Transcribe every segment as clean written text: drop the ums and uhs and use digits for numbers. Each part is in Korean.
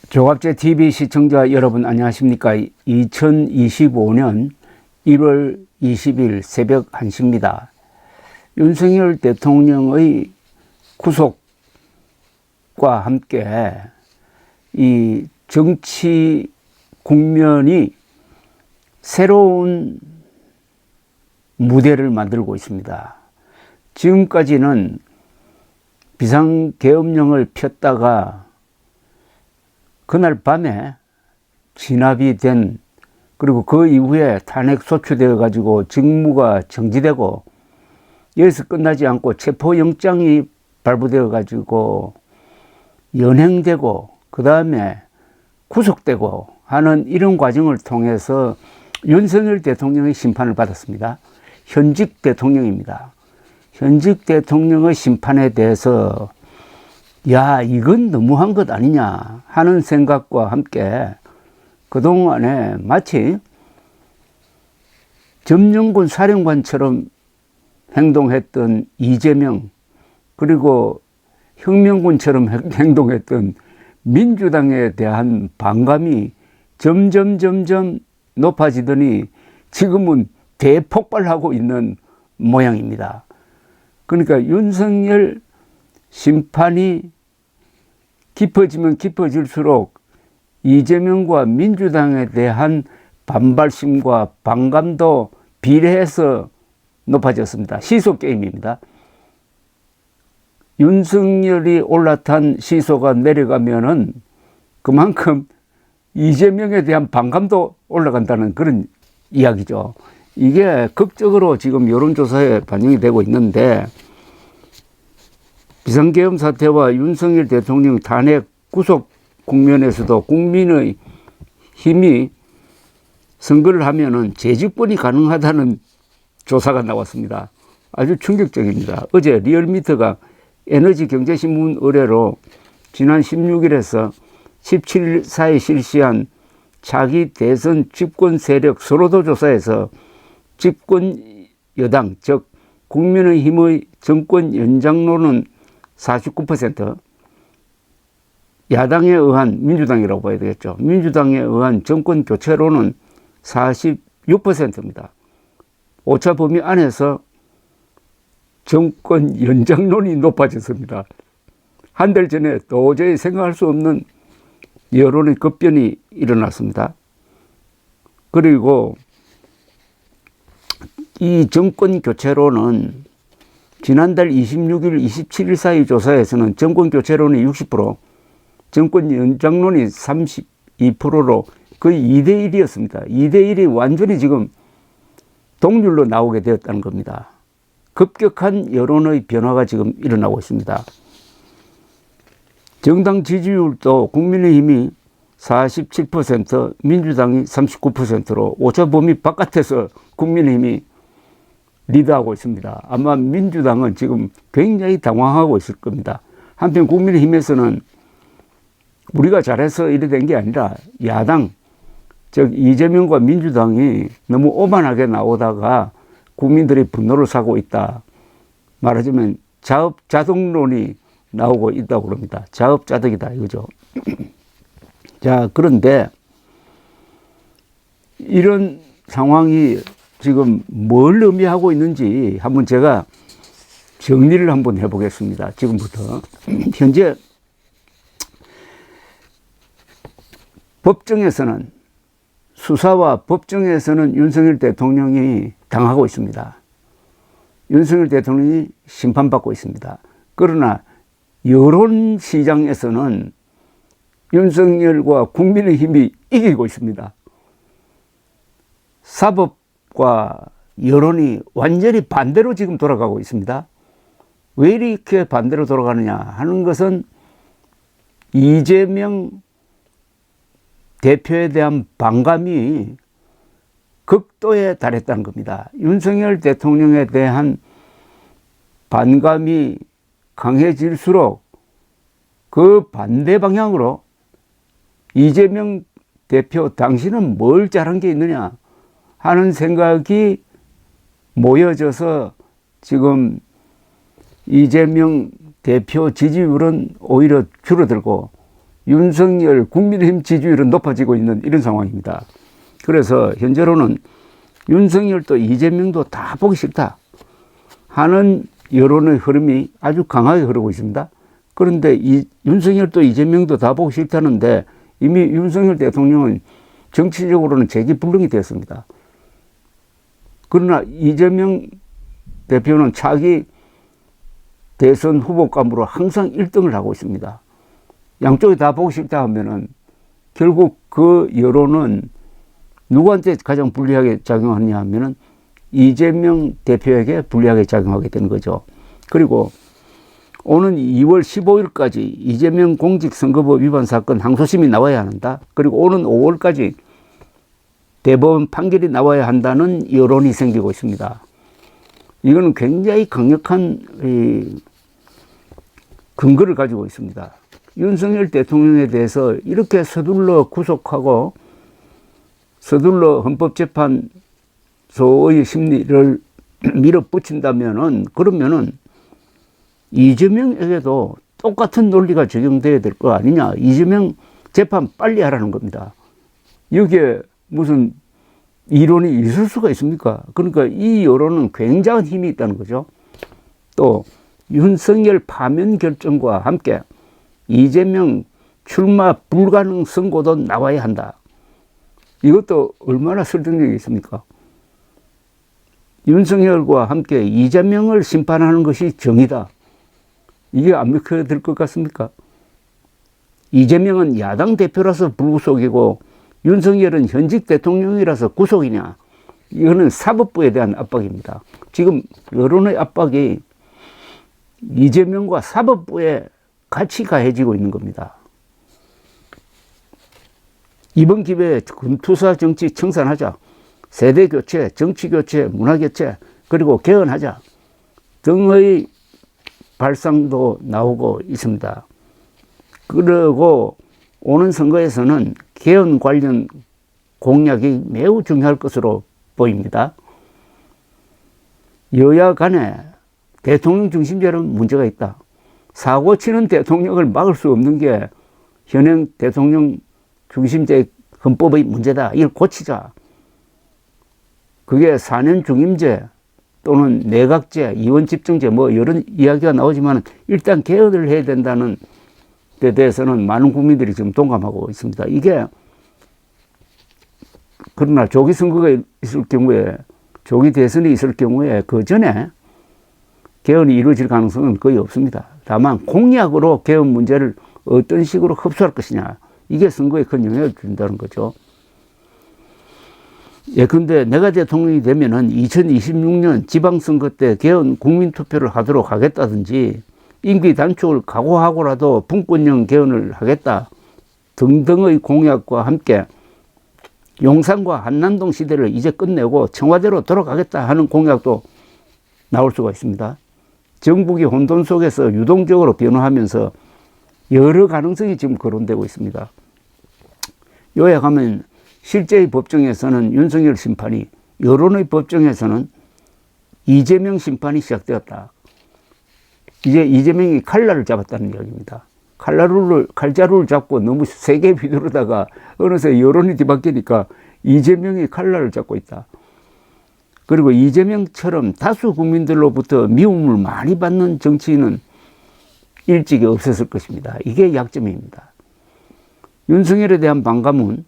조갑제 TV 시청자 여러분 안녕하십니까? 2025년 1월 20일 새벽 1시입니다. 윤석열 대통령의 구속과 함께 이 정치 국면이 새로운 무대를 만들고 있습니다. 지금까지는 비상계엄령을 폈다가 그날 밤에 진압이 된, 그리고 그 이후에 탄핵 소추되어 가지고 직무가 정지되고 여기서 끝나지 않고 체포영장이 발부되어 가지고 연행되고 그 다음에 구속되고 하는 이런 과정을 통해서 윤석열 대통령의 심판을 받았습니다. 현직 대통령입니다. 현직 대통령의 심판에 대해서 야, 이건 너무한 것 아니냐 하는 생각과 함께 그동안에 마치 점령군 사령관처럼 행동했던 이재명, 그리고 혁명군처럼 행동했던 민주당에 대한 반감이 점점 높아지더니 지금은 대폭발하고 있는 모양입니다. 그러니까 윤석열 심판이 깊어지면 깊어질수록 이재명과 민주당에 대한 반발심과 반감도 비례해서 높아졌습니다. 시소 게임입니다. 윤석열이 올라탄 시소가 내려가면은 그만큼 이재명에 대한 반감도 올라간다는 그런 이야기죠. 이게 극적으로 지금 여론조사에 반영이 되고 있는데, 비상계엄 사태와 윤석열 대통령 탄핵 구속 국면에서도 국민의 힘이 선거를 하면은 재집권이 가능하다는 조사가 나왔습니다. 아주 충격적입니다. 어제 리얼미터가 에너지경제신문 의뢰로 지난 16일에서 17일 사이 실시한 차기 대선 집권 세력 선호도 조사에서 집권 여당, 즉 국민의힘의 정권 연장론은 49%, 야당에 의한, 민주당이라고 봐야 되겠죠. 민주당에 의한 정권 교체론은 46%입니다. 오차 범위 안에서 정권 연장론이 높아졌습니다. 한 달 전에 도저히 생각할 수 없는 여론의 급변이 일어났습니다. 그리고 이 정권 교체론은 지난달 26일, 27일 사이 조사에서는 정권 교체론이 60%, 정권 연장론이 32%로 거의 2대1이었습니다. 2대1이 완전히 지금 동률로 나오게 되었다는 겁니다. 급격한 여론의 변화가 지금 일어나고 있습니다. 정당 지지율도 국민의힘이 47%, 민주당이 39%로 오차 범위 바깥에서 국민의힘이 리드하고 있습니다. 아마 민주당은 지금 굉장히 당황하고 있을 겁니다. 한편 국민의힘에서는 우리가 잘해서 이래 된 게 아니라 야당, 즉 이재명과 민주당이 너무 오만하게 나오다가 국민들이 분노를 사고 있다. 말하자면 자업자득론이 나오고 있다고 그럽니다. 자업자득이다 이거죠. 자, 그런데 이런 상황이 지금 뭘 의미하고 있는지 한번 제가 정리를 한번 해보겠습니다. 지금부터. 현재 법정에서는, 수사와 법정에서는 윤석열 대통령이 당하고 있습니다. 윤석열 대통령이 심판받고 있습니다. 그러나 여론 시장에서는 윤석열과 국민의힘이 이기고 있습니다. 사법과 여론이 완전히 반대로 지금 돌아가고 있습니다. 왜 이렇게 반대로 돌아가느냐 하는 것은 이재명 대표에 대한 반감이 극도에 달했다는 겁니다. 윤석열 대통령에 대한 반감이 강해질수록 그 반대 방향으로 이재명 대표 당신은 뭘 잘한 게 있느냐 하는 생각이 모여져서 지금 이재명 대표 지지율은 오히려 줄어들고 윤석열 국민의힘 지지율은 높아지고 있는 이런 상황입니다. 그래서 현재로는 윤석열도 이재명도 다 보기 싫다 하는 여론의 흐름이 아주 강하게 흐르고 있습니다. 그런데 윤석열도 이재명도 다 보기 싫다는데 이미 윤석열 대통령은 정치적으로는 재기불능이 되었습니다. 그러나 이재명 대표는 차기 대선 후보감으로 항상 1등을 하고 있습니다. 양쪽이 다 보기 싫다 하면은 결국 그 여론은 누구한테 가장 불리하게 작용하느냐 하면은 이재명 대표에게 불리하게 작용하게 되는 거죠. 그리고 오는 2월 15일까지 이재명 공직선거법 위반 사건 항소심이 나와야 한다. 그리고 오는 5월까지 대법원 판결이 나와야 한다는 여론이 생기고 있습니다. 이거는 굉장히 강력한 근거를 가지고 있습니다. 윤석열 대통령에 대해서 이렇게 서둘러 구속하고 서둘러 헌법재판소의 심리를 밀어붙인다면은 그러면은 이재명에게도 똑같은 논리가 적용돼야 될 거 아니냐. 이재명 재판 빨리 하라는 겁니다. 여기에 무슨 이론이 있을 수가 있습니까? 그러니까 이 여론은 굉장한 힘이 있다는 거죠. 또 윤석열 파면 결정과 함께 이재명 출마 불가능 선고도 나와야 한다. 이것도 얼마나 설득력이 있습니까? 윤석열과 함께 이재명을 심판하는 것이 정의다. 이게 안 믿겨질 것 같습니까? 이재명은 야당 대표라서 불구속이고 윤석열은 현직 대통령이라서 구속이냐. 이거는 사법부에 대한 압박입니다. 지금 여론의 압박이 이재명과 사법부에 같이 가해지고 있는 겁니다. 이번 기회에 금투사 정치 청산하자. 세대 교체, 정치 교체, 문화 교체, 그리고 개헌하자 등의 발상도 나오고 있습니다. 그리고 오는 선거에서는 개헌 관련 공약이 매우 중요할 것으로 보입니다. 여야 간에 대통령 중심제는 문제가 있다. 사고 치는 대통령을 막을 수 없는 게 현행 대통령 중심제 헌법의 문제다. 이걸 고치자. 그게 4년 중임제 또는 내각제, 이원집정제 뭐 이런 이야기가 나오지만 일단 개헌을 해야 된다는 데 대해서는 많은 국민들이 지금 동감하고 있습니다. 이게 그러나 조기 선거가 있을 경우에 조기 대선이 있을 경우에 그 전에 개헌이 이루어질 가능성은 거의 없습니다. 다만 공약으로 개헌 문제를 어떤 식으로 흡수할 것이냐. 이게 선거에 큰 영향을 준다는 거죠. 예컨대 내가 대통령이 되면은 2026년 지방선거 때 개헌 국민투표를 하도록 하겠다든지 임기 단축을 각오하고라도 분권형 개헌을 하겠다 등등의 공약과 함께 용산과 한남동 시대를 이제 끝내고 청와대로 돌아가겠다 하는 공약도 나올 수가 있습니다. 정국이 혼돈 속에서 유동적으로 변화하면서 여러 가능성이 지금 거론되고 있습니다. 요약하면 실제의 법정에서는 윤석열 심판이, 여론의 법정에서는 이재명 심판이 시작되었다. 이제 이재명이 칼날을 잡았다는 이야기입니다. 칼자루를 잡고 너무 세게 휘두르다가 어느새 여론이 뒤바뀌니까 이재명이 칼날을 잡고 있다. 그리고 이재명처럼 다수 국민들로부터 미움을 많이 받는 정치인은 일찍이 없었을 것입니다. 이게 약점입니다. 윤석열에 대한 반감은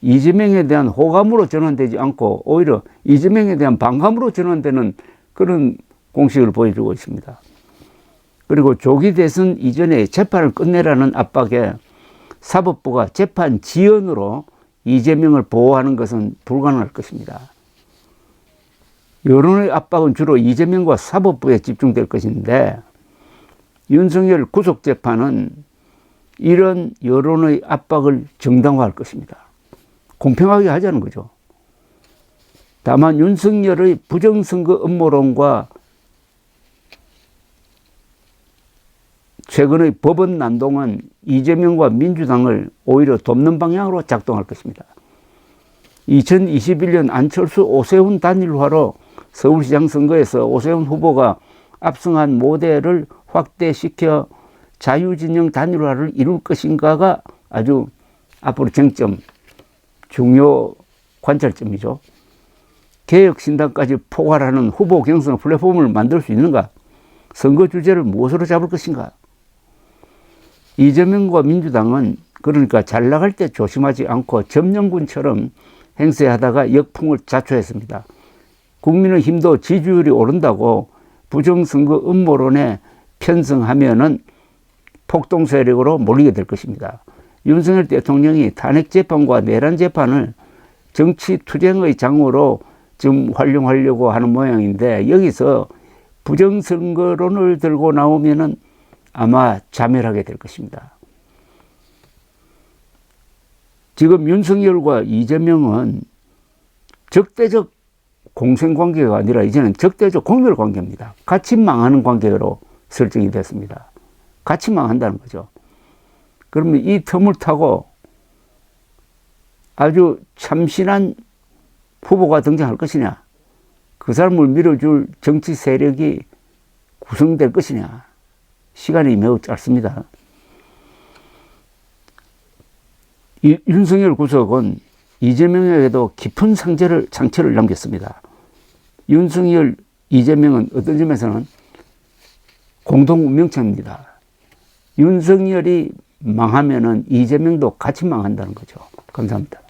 이재명에 대한 호감으로 전환되지 않고 오히려 이재명에 대한 반감으로 전환되는 그런 공식을 보여주고 있습니다. 그리고 조기 대선 이전에 재판을 끝내라는 압박에 사법부가 재판 지연으로 이재명을 보호하는 것은 불가능할 것입니다. 여론의 압박은 주로 이재명과 사법부에 집중될 것인데 윤석열 구속재판은 이런 여론의 압박을 정당화할 것입니다. 공평하게 하자는 거죠. 다만 윤석열의 부정선거 음모론과 최근의 법원 난동은 이재명과 민주당을 오히려 돕는 방향으로 작동할 것입니다. 2021년 안철수 오세훈 단일화로 서울시장 선거에서 오세훈 후보가 압승한 모델을 확대시켜 자유진영 단일화를 이룰 것인가가 아주 앞으로 쟁점, 중요 관찰점이죠. 개혁신당까지 포괄하는 후보 경선 플랫폼을 만들 수 있는가? 선거 주제를 무엇으로 잡을 것인가? 이재명과 민주당은 그러니까 잘 나갈 때 조심하지 않고 점령군처럼 행세하다가 역풍을 자초했습니다. 국민의힘도 지지율이 오른다고 부정선거 음모론에 편승하면은 폭동 세력으로 몰리게 될 것입니다. 윤석열 대통령이 탄핵재판과 내란재판을 정치투쟁의 장으로 지금 활용하려고 하는 모양인데 여기서 부정선거론을 들고 나오면은 아마 자멸하게 될 것입니다. 지금 윤석열과 이재명은 적대적 공생관계가 아니라 이제는 적대적 공멸관계입니다. 같이 망하는 관계로 설정이 됐습니다. 같이 망한다는 거죠. 그러면 이 틈을 타고 아주 참신한 후보가 등장할 것이냐, 그 사람을 밀어줄 정치 세력이 구성될 것이냐, 시간이 매우 짧습니다. 윤석열 구속은 이재명에게도 깊은 상처를 남겼습니다. 윤석열, 이재명은 어떤 점에서는 공동 운명체입니다. 윤석열이 망하면은 이재명도 같이 망한다는 거죠. 감사합니다.